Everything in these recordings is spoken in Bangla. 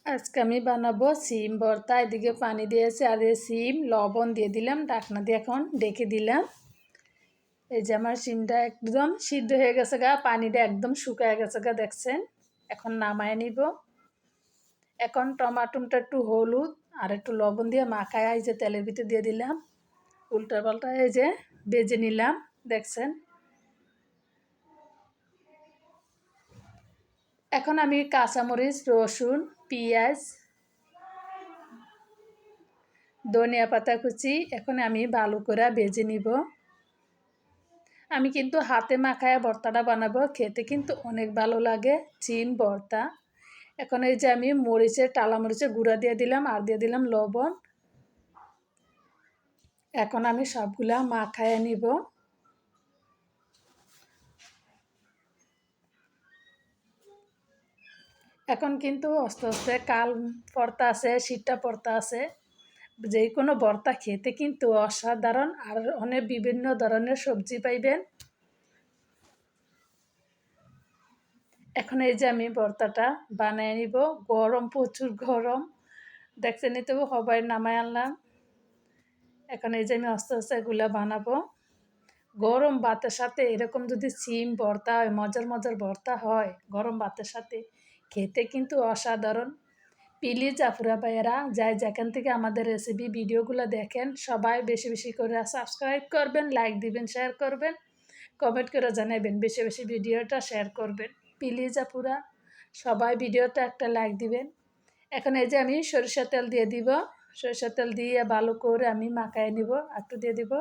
আজকে আমি বানাবো সিম ভর্তা। এদিকে পানি দিয়েছি আর এই সিম লবণ দিয়ে দিলাম, ঢাকনা দিয়ে এখন ডেকে দিলাম। এই যে আমার সিমটা একদম সিদ্ধ হয়ে গেছে গা, পানিটা একদম শুকায় গেছে গা, দেখছেন। এখন নামায় নিব। এখন টমাটোটা একটু হলুদ আর একটু লবণ দিয়ে মাখায় এই যে তেলের ভিতরে দিয়ে দিলাম, উল্টা পাল্টা এই যে ভেজে নিলাম, দেখছেন। এখন আমি কাঁচামরিচ, রসুন, পেঁয়াজ, ধনিয়া পাতা কুচি এখন আমি ভালো করে ভেজে নিব। আমি কিন্তু হাতে মাখায় ভর্তাটা বানাবো, খেতে কিন্তু অনেক ভালো লাগে সিম ভর্তা। এখন এই যে আমি টালা মরিচের গুঁড়া দিয়ে দিলাম আর দিয়ে দিলাম লবণ। এখন আমি সবগুলা মাখায় নিব। এখন কিন্তু আস্তে আস্তে কাল পড়তা আছে, শীতটা পড়তা আছে। যে কোনো ভর্তা খেতে কিন্তু অসাধারণ, আর অনেক বিভিন্ন ধরনের সবজি পাইবেন। এখন এই যে আমি ভর্তাটা বানিয়ে নিব। গরম, প্রচুর গরম, দেখছেনই তো, সবাই নামায় আনলাম। এখন এই যে আমি আস্তে আস্তে এগুলা বানাবো। গরম ভাতের সাথে এরকম যদি সিম ভর্তা হয়, মজার মজার ভর্তা হয় গরম ভাতের সাথে, খেতে কিন্তু অসাধারণ। প্লিজ আপুরা ভাইয়েরা যাই যেখান থেকে আমাদের রেসিপি ভিডিওগুলো দেখেন, সবাই বেশি বেশি করে সাবস্ক্রাইব করবেন, লাইক দিবেন, শেয়ার করবেন, কমেন্ট করে জানাবেন, বেশি বেশি ভিডিওটা শেয়ার করবেন। প্লিজ আপুরা সবাই ভিডিওটা একটা লাইক দিবেন। এখন এই যে আমি সরিষার তেল দিয়ে দিব। সরিষার তেল দিয়ে ভালো করে আমি মাখায় নিব, একটু দিয়ে দিব।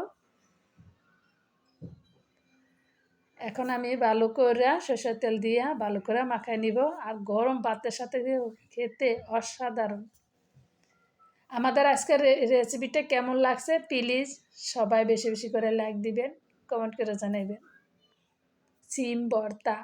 এখন আমি ভালো করে সরিষার তেল দিয়ে ভালো করে মাখায় নিব। আর গরম ভাতের সাথে খেতে অসাধারণ। আমাদের আজকের রেসিপিটা কেমন লাগছে প্লিজ সবাই বেশি বেশি করে লাইক দিবেন, কমেন্ট করে জানাবেন। সিম ভর্তা।